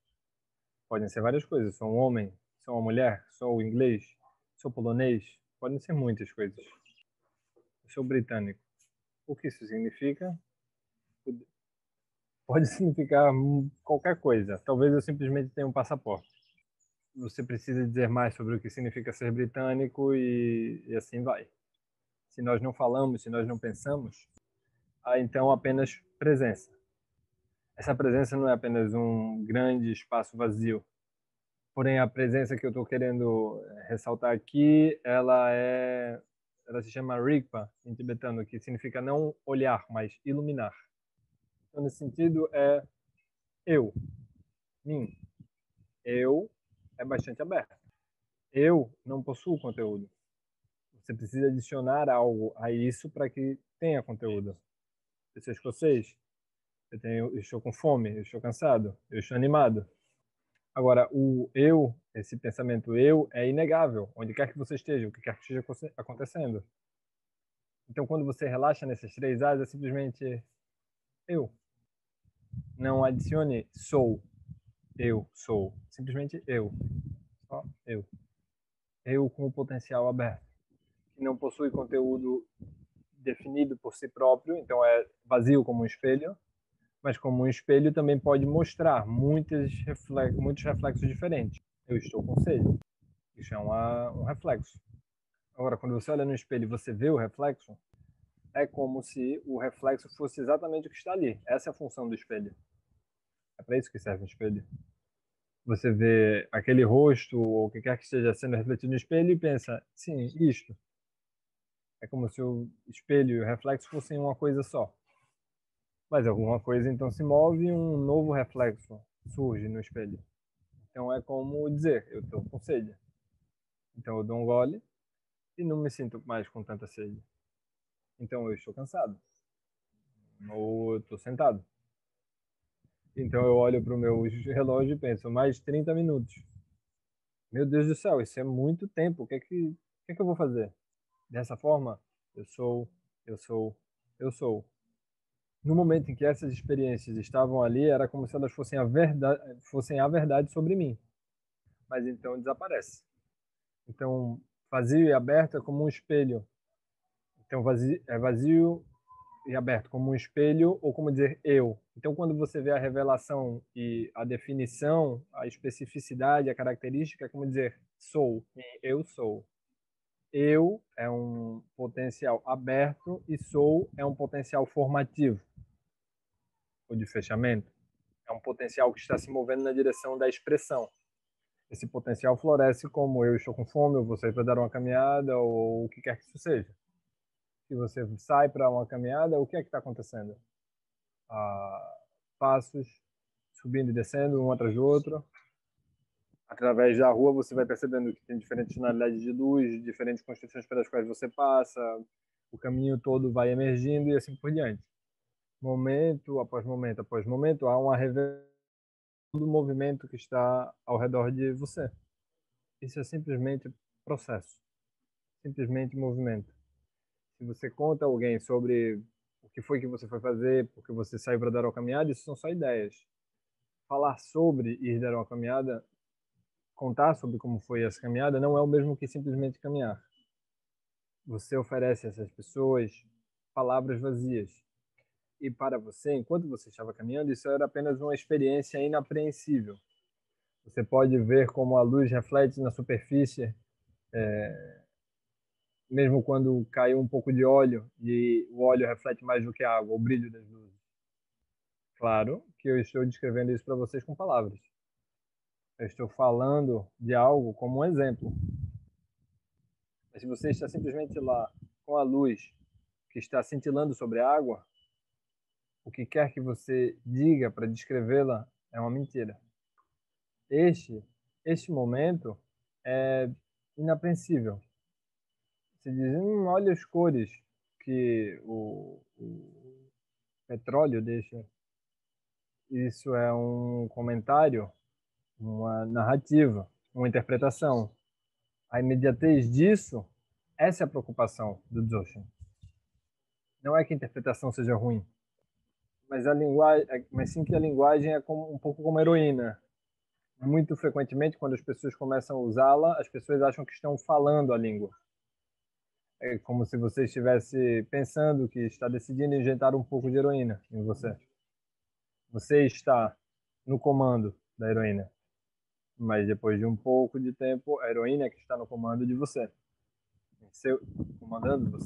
Podem ser várias coisas. Sou um homem, sou uma mulher, sou inglês, sou polonês. Podem ser muitas coisas. Eu sou britânico. O que isso significa? Pode significar qualquer coisa. Talvez eu simplesmente tenha um passaporte. Você precisa dizer mais sobre o que significa ser britânico e assim vai. Se nós não falamos, se nós não pensamos, há então apenas presença. Essa presença não é apenas um grande espaço vazio. Porém, a presença que eu estou querendo ressaltar aqui, ela se chama Rigpa, em tibetano, que significa não olhar, mas iluminar. Então, nesse sentido, é eu, mim. Eu é bastante aberto. Eu não possuo conteúdo. Você precisa adicionar algo a isso para que tenha conteúdo. Eu sou escocês, eu estou com fome, eu estou cansado, eu estou animado. Agora, o eu, esse pensamento eu, é inegável, onde quer que você esteja, o que quer que esteja acontecendo. Então, quando você relaxa nessas 3 áreas, é simplesmente eu. Não adicione sou, eu sou. Simplesmente eu. Só eu. Eu com o potencial aberto. Que não possui conteúdo definido por si próprio, então é vazio como um espelho, mas como um espelho também pode mostrar muitos reflexos diferentes. Eu estou com sede. Isso é um reflexo. Agora, quando você olha no espelho e você vê o reflexo, é como se o reflexo fosse exatamente o que está ali. Essa é a função do espelho. É para isso que serve o espelho. Você vê aquele rosto ou o que quer que esteja sendo refletido no espelho e pensa, sim, isto. É como se o espelho e o reflexo fossem uma coisa só. Mas alguma coisa então se move e um novo reflexo surge no espelho. Então é como dizer, eu estou com sede. Então eu dou um gole e não me sinto mais com tanta sede. Então eu estou cansado. Ou eu estou sentado. Então eu olho para o meu relógio e penso, mais 30 minutos. Meu Deus do céu, isso é muito tempo. O que é que eu vou fazer? Dessa forma, eu sou, eu sou, eu sou. No momento em que essas experiências estavam ali, era como se elas fossem a verdade sobre mim. Mas então desaparece. Então, vazio e aberto é como um espelho. Então, vazio e aberto como um espelho, ou como dizer eu. Então, quando você vê a revelação e a definição, a especificidade, a característica, é como dizer sou, eu sou. Eu é um potencial aberto e sou é um potencial formativo, ou de fechamento. É um potencial que está se movendo na direção da expressão. Esse potencial floresce como eu estou com fome, ou você vai dar uma caminhada, ou o que quer que isso seja. Se você sai para uma caminhada, o que é que está acontecendo? Passos subindo e descendo, um atrás do outro. Através da rua, você vai percebendo que tem diferentes tonalidades de luz, diferentes construções pelas quais você passa, o caminho todo vai emergindo e assim por diante. Momento após momento, há uma revelação do movimento que está ao redor de você. Isso é simplesmente processo, simplesmente movimento. Se você conta a alguém sobre o que foi que você foi fazer, porque você saiu para dar uma caminhada, isso são só ideias. Falar sobre ir dar uma caminhada, contar sobre como foi essa caminhada, não é o mesmo que simplesmente caminhar. Você oferece a essas pessoas palavras vazias. E para você, enquanto você estava caminhando, isso era apenas uma experiência inapreensível. Você pode ver como a luz reflete na superfície, mesmo quando caiu um pouco de óleo, e o óleo reflete mais do que a água, o brilho das luzes. Claro que eu estou descrevendo isso para vocês com palavras. Eu estou falando de algo como um exemplo. Mas se você está simplesmente lá com a luz que está cintilando sobre a água, o que quer que você diga para descrevê-la é uma mentira. Este momento é inapreensível. Você diz, olha as cores que o petróleo deixa. Isso é um comentário, uma narrativa, uma interpretação. A imediatez disso, essa é a preocupação do Dzogchen. Não é que a interpretação seja ruim, mas a linguagem, mas sim que a linguagem é como, um pouco como heroína. Muito frequentemente, quando as pessoas começam a usá-la, as pessoas acham que estão falando a língua. É como se você estivesse pensando que está decidindo injetar um pouco de heroína em você. Você está no comando da heroína, mas depois de um pouco de tempo, a heroína é que está no comando de você, comandando você.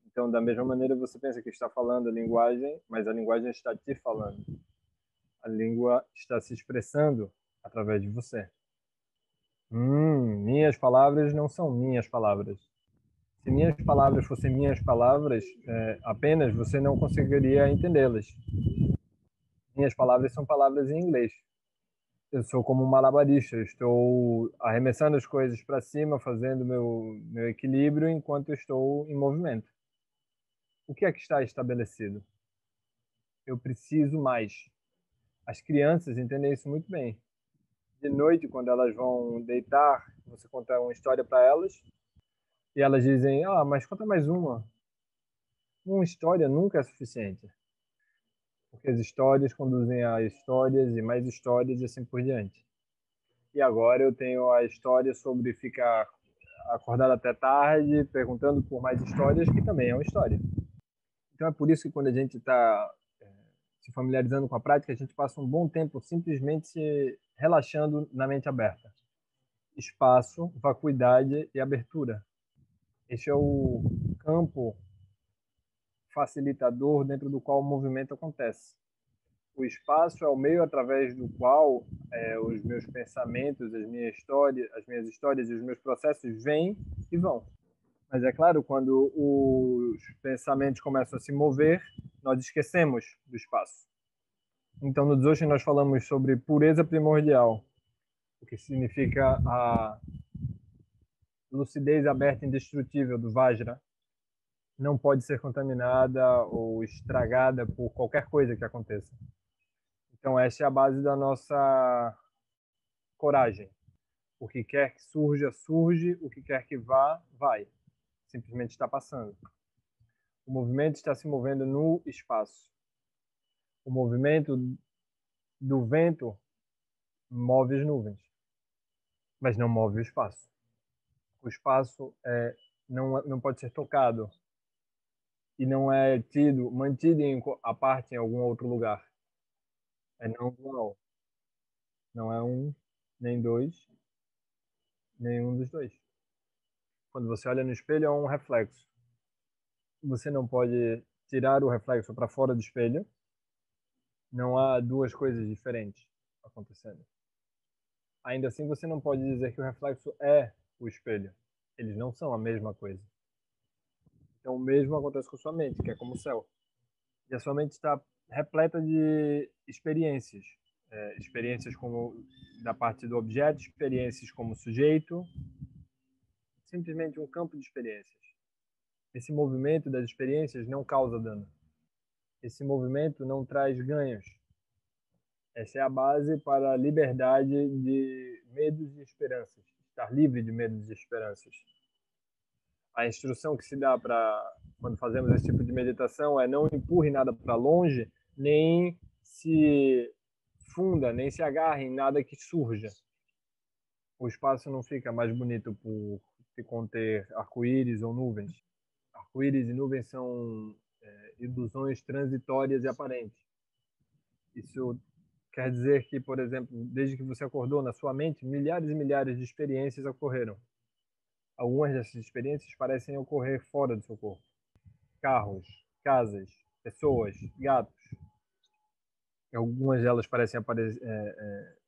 Então, da mesma maneira, você pensa que está falando a linguagem, mas a linguagem está te falando. A língua está se expressando através de você. Minhas palavras não são minhas palavras. Se minhas palavras fossem minhas palavras, apenas você não conseguiria entendê-las. Minhas palavras são palavras em inglês. Eu sou como um malabarista, eu estou arremessando as coisas para cima, fazendo meu equilíbrio enquanto eu estou em movimento. O que é que está estabelecido? Eu preciso mais. As crianças entendem isso muito bem. De noite, quando elas vão deitar, você conta uma história para elas e elas dizem: mas conta mais uma. Uma história nunca é suficiente, porque as histórias conduzem a histórias e mais histórias e assim por diante. E agora eu tenho a história sobre ficar acordado até tarde, perguntando por mais histórias, que também é uma história. Então é por isso que quando a gente está se familiarizando com a prática, a gente passa um bom tempo simplesmente se relaxando na mente aberta. Espaço, vacuidade e abertura. Este é o campo facilitador dentro do qual o movimento acontece. O espaço é o meio através do qual os meus pensamentos, as minhas histórias e os meus processos vêm e vão. Mas é claro, quando os pensamentos começam a se mover, nós esquecemos do espaço. Então, no Dzogchen, nós falamos sobre pureza primordial, o que significa a lucidez aberta e indestrutível do Vajra. Não pode ser contaminada ou estragada por qualquer coisa que aconteça. Então, essa é a base da nossa coragem. O que quer que surja, surge. O que quer que vá, vai. Simplesmente está passando. O movimento está se movendo no espaço. O movimento do vento move as nuvens, mas não move o espaço. O espaço não pode ser tocado e não é mantido a parte em algum outro lugar. É não dual. Não é um, nem dois, nenhum dos dois. Quando você olha no espelho, é um reflexo. Você não pode tirar o reflexo para fora do espelho. Não há duas coisas diferentes acontecendo. Ainda assim, você não pode dizer que o reflexo é o espelho. Eles não são a mesma coisa. Então, o mesmo acontece com a sua mente, que é como o céu. E a sua mente está repleta de experiências. Experiências como da parte do objeto, experiências como sujeito, simplesmente um campo de experiências. Esse movimento das experiências não causa dano. Esse movimento não traz ganhos. Essa é a base para a liberdade de medos e esperanças. Estar livre de medos e esperanças. A instrução que se dá para quando fazemos esse tipo de meditação é não empurre nada para longe, nem se funda, nem se agarre em nada que surja. O espaço não fica mais bonito por se conter arco-íris ou nuvens. Arco-íris e nuvens são ilusões transitórias e aparentes. Isso quer dizer que, por exemplo, desde que você acordou na sua mente, milhares e milhares de experiências ocorreram. Algumas dessas experiências parecem ocorrer fora do seu corpo. Carros, casas, pessoas, gatos. Algumas delas parecem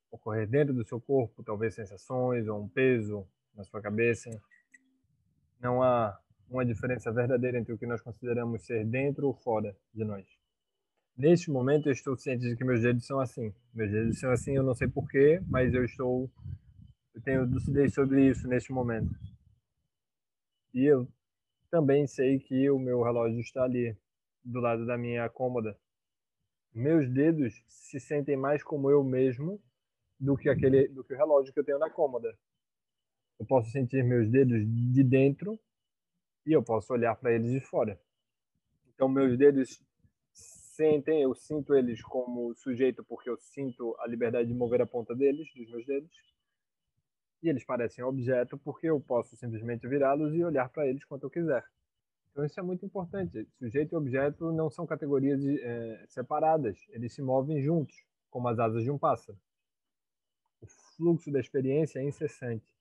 ocorrer dentro do seu corpo, talvez sensações ou um peso na sua cabeça. Não há uma diferença verdadeira entre o que nós consideramos ser dentro ou fora de nós. Neste momento, eu estou ciente de que meus dedos são assim. Meus dedos são assim, eu não sei porquê, mas eu tenho lucidez sobre isso neste momento. E eu também sei que o meu relógio está ali, do lado da minha cômoda. Meus dedos se sentem mais como eu mesmo do que o relógio que eu tenho na cômoda. Eu posso sentir meus dedos de dentro e eu posso olhar para eles de fora. Então meus dedos eu sinto eles como sujeito porque eu sinto a liberdade de mover a ponta deles, dos meus dedos. E eles parecem objeto porque eu posso simplesmente virá-los e olhar para eles quanto eu quiser. Então isso é muito importante. Sujeito e objeto não são categorias separadas, eles se movem juntos, como as asas de um pássaro. O fluxo da experiência é incessante,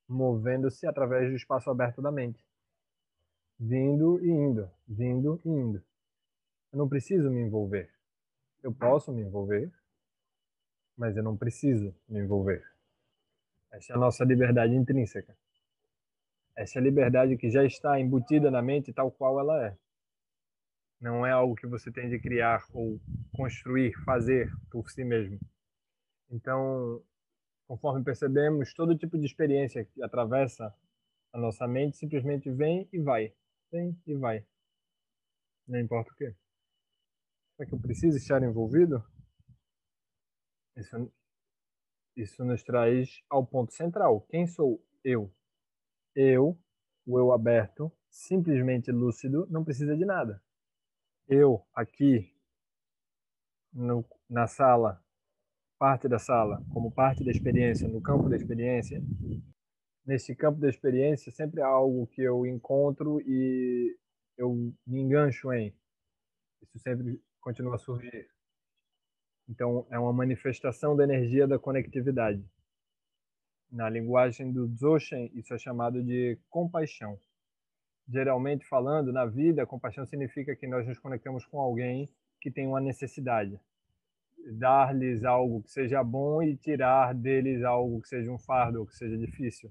movendo-se através do espaço aberto da mente, vindo e indo, vindo e indo. Eu não preciso me envolver. Eu posso me envolver, mas eu não preciso me envolver. Essa é a nossa liberdade intrínseca. Essa é a liberdade que já está embutida na mente tal qual ela é. Não é algo que você tem de criar ou construir, fazer por si mesmo. Então, conforme percebemos, todo tipo de experiência que atravessa a nossa mente simplesmente vem e vai. Vem e vai. Não importa o quê. Será que eu preciso estar envolvido? Isso, isso nos traz ao ponto central. Quem sou eu? Eu, o eu aberto, simplesmente lúcido, não precisa de nada. Eu, aqui, na sala, parte da sala, como parte da experiência, no campo da experiência, nesse campo da experiência sempre há algo que eu encontro e eu me engancho em. Isso sempre continua a surgir. Então, é uma manifestação da energia da conectividade. Na linguagem do Dzogchen, isso é chamado de compaixão. Geralmente falando, na vida, compaixão significa que nós nos conectamos com alguém que tem uma necessidade. Dar-lhes algo que seja bom e tirar deles algo que seja um fardo ou que seja difícil.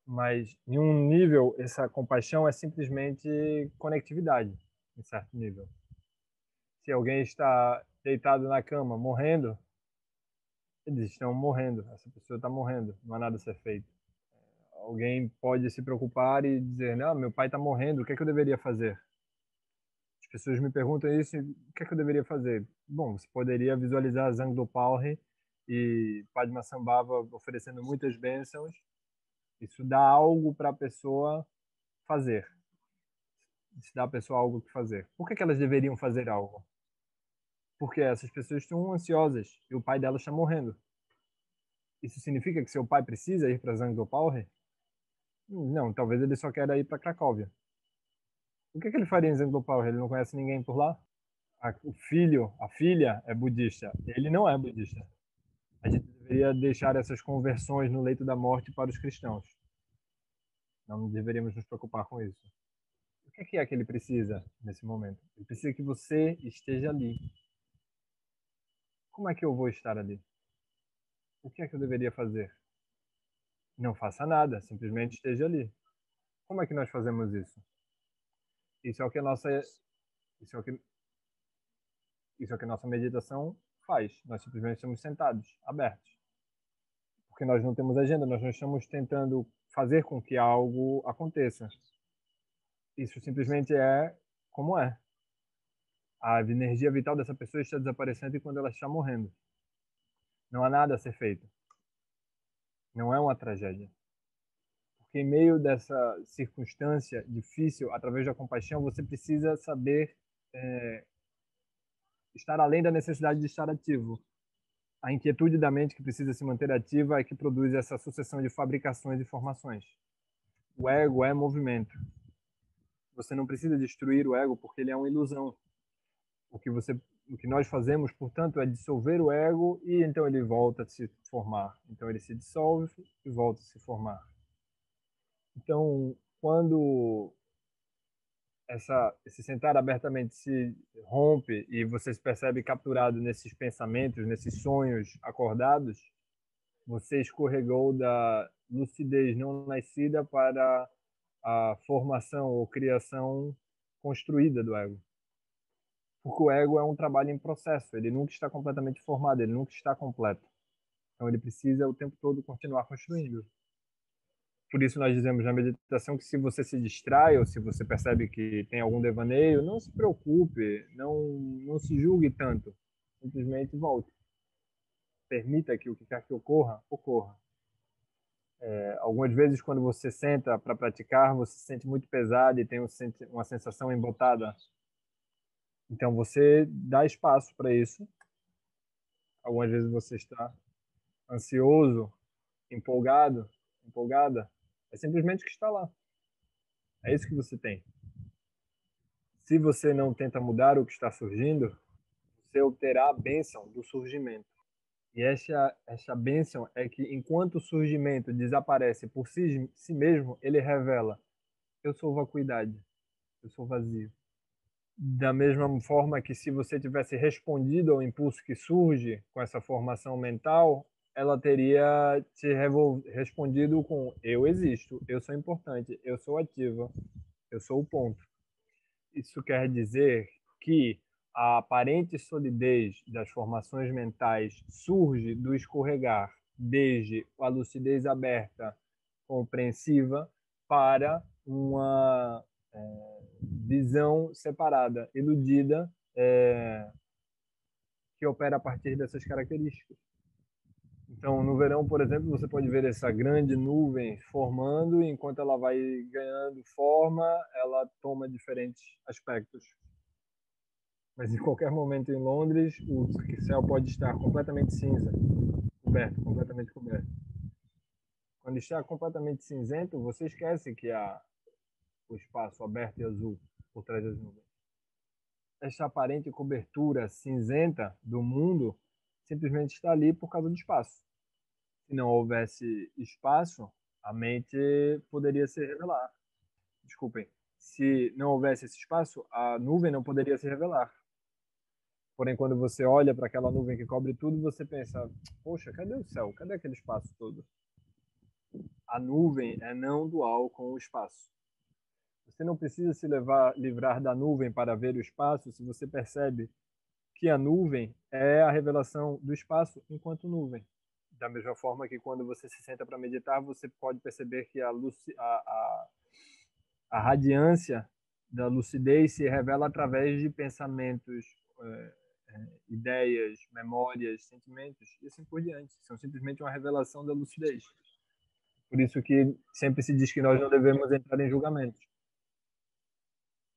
Mas, em um nível, essa compaixão é simplesmente conectividade, em certo nível. Se alguém está deitado na cama, morrendo, eles estão morrendo, essa pessoa está morrendo, não há nada a ser feito. Alguém pode se preocupar e dizer, não, meu pai está morrendo, o que é que eu deveria fazer? As pessoas me perguntam isso, o que é que eu deveria fazer? Bom, você poderia visualizar Zangdo Paulhe e Padmasambhava oferecendo muitas bênçãos. Isso dá algo para a pessoa fazer. Isso dá a pessoa algo que fazer. Por que que elas deveriam fazer algo? Porque essas pessoas estão ansiosas e o pai delas está morrendo. Isso significa que seu pai precisa ir para Zangdo Paulhe? Não, talvez ele só queira ir para Cracóvia. O que que ele faria em Zangdo Paulhe? Ele não conhece ninguém por lá? O filho, a filha é budista. Ele não é budista. A gente deveria deixar essas conversões no leito da morte para os cristãos. Não deveríamos nos preocupar com isso. O que é que ele precisa nesse momento? Ele precisa que você esteja ali. Como é que eu vou estar ali? O que é que eu deveria fazer? Não faça nada, simplesmente esteja ali. Como é que nós fazemos isso? Isso é o que a nossa, isso é o que, isso é o que a nossa meditação faz. Nós simplesmente estamos sentados, abertos. Porque nós não temos agenda, nós não estamos tentando fazer com que algo aconteça. Isso simplesmente é como é. A energia vital dessa pessoa está desaparecendo quando ela está morrendo. Não há nada a ser feito. Não é uma tragédia. Porque em meio dessa circunstância difícil, através da compaixão, você precisa saber estar além da necessidade de estar ativo. A inquietude da mente que precisa se manter ativa é que produz essa sucessão de fabricações e formações. O ego é movimento. Você não precisa destruir o ego porque ele é uma ilusão. O que nós fazemos, portanto, é dissolver o ego e então ele volta a se formar. Então ele se dissolve e volta a se formar. Então, quando esse sentar abertamente se rompe e você se percebe capturado nesses pensamentos, nesses sonhos acordados, você escorregou da lucidez não nascida para a formação ou criação construída do ego. Porque o ego é um trabalho em processo, ele nunca está completamente formado, ele nunca está completo. Então ele precisa o tempo todo continuar construindo. Por isso nós dizemos na meditação que se você se distrai ou se você percebe que tem algum devaneio, não se preocupe, não se julgue tanto. Simplesmente volte. Permita que o que quer que ocorra, ocorra. Algumas vezes quando você senta para praticar, você se sente muito pesado e tem uma sensação embotada. Então você dá espaço para isso. Algumas vezes você está ansioso, empolgado, empolgada. É simplesmente que está lá. É isso que você tem. Se você não tenta mudar o que está surgindo, você obterá a bênção do surgimento. E essa bênção é que enquanto o surgimento desaparece por si mesmo, ele revela: eu sou vacuidade, eu sou vazio. Da mesma forma que se você tivesse respondido ao impulso que surge com essa formação mental, ela teria te respondido com: eu existo, eu sou importante, eu sou ativa, eu sou o ponto. Isso quer dizer que a aparente solidez das formações mentais surge do escorregar desde a lucidez aberta, compreensiva, para uma visão separada, iludida, que opera a partir dessas características. Então, no verão, por exemplo, você pode ver essa grande nuvem formando, e enquanto ela vai ganhando forma, ela toma diferentes aspectos. Mas em qualquer momento em Londres, o céu pode estar completamente cinza, coberto, completamente coberto. Quando está completamente cinzento, você esquece que há o espaço aberto e azul por trás das nuvens. Essa aparente cobertura cinzenta do mundo simplesmente está ali por causa do espaço. Se não houvesse espaço, a mente poderia se revelar. Desculpem. Se não houvesse esse espaço, a nuvem não poderia se revelar. Porém, quando você olha para aquela nuvem que cobre tudo, você pensa: poxa, cadê o céu? Cadê aquele espaço todo? A nuvem é não dual com o espaço. Você não precisa se livrar da nuvem para ver o espaço se você percebe que a nuvem é a revelação do espaço enquanto nuvem. Da mesma forma que quando você se senta para meditar, você pode perceber que a radiância da lucidez se revela através de pensamentos, ideias, memórias, sentimentos e assim por diante. São simplesmente uma revelação da lucidez. Por isso que sempre se diz que nós não devemos entrar em julgamentos.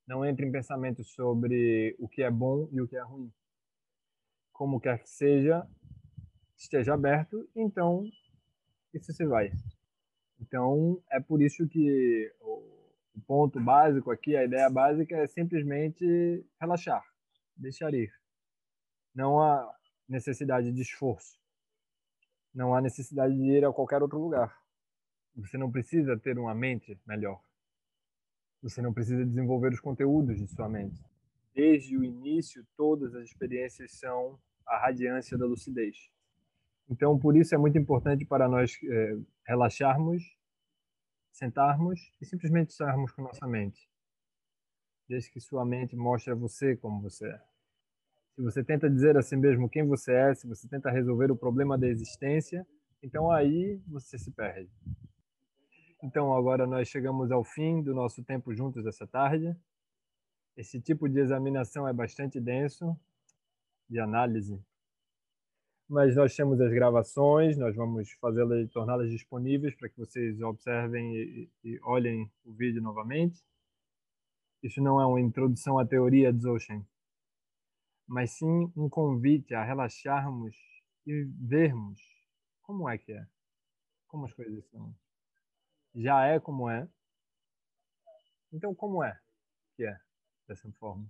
Não entre em pensamentos sobre o que é bom e o que é ruim. Como quer que seja, esteja aberto, então isso se vai. Então, é por isso que o ponto básico aqui, a ideia básica é simplesmente relaxar, deixar ir. Não há necessidade de esforço. Não há necessidade de ir a qualquer outro lugar. Você não precisa ter uma mente melhor. Você não precisa desenvolver os conteúdos de sua mente. Desde o início, todas as experiências são a radiância da lucidez. Então, por isso é muito importante para nós relaxarmos, sentarmos e simplesmente estarmos com nossa mente. Desde que sua mente mostre a você como você é. Se você tenta dizer a si mesmo quem você é, se você tenta resolver o problema da existência, então aí você se perde. Então agora nós chegamos ao fim do nosso tempo juntos essa tarde. Esse tipo de examinação é bastante denso, de análise. Mas nós temos as gravações, nós vamos fazê-las e torná-las disponíveis para que vocês observem e olhem o vídeo novamente. Isso não é uma introdução à teoria de Dzogchen, mas sim um convite a relaxarmos e vermos como é que é, como as coisas são. Já é como é, então como é que é dessa forma?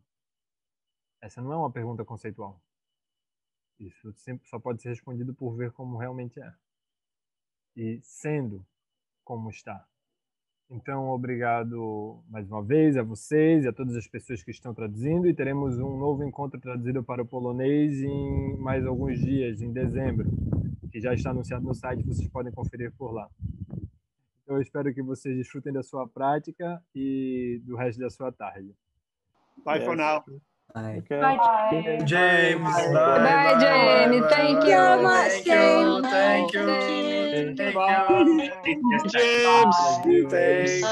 Essa não é uma pergunta conceitual. Isso sempre só pode ser respondido por ver como realmente é. E sendo como está. Então, obrigado mais uma vez a vocês e a todas as pessoas que estão traduzindo. E teremos um novo encontro traduzido para o polonês em mais alguns dias, em dezembro, que já está anunciado no site, vocês podem conferir por lá. Então, eu espero que vocês desfrutem da sua prática e do resto da sua tarde. Bye for now. Bye. Okay. Bye. James, Bye. Bye, Jamie. Thank you. Much, Thank James. you. Thank you. Bye. James. Thanks. Thank you very, very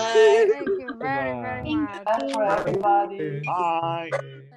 Bye. much. Bye for everybody. Bye. Bye.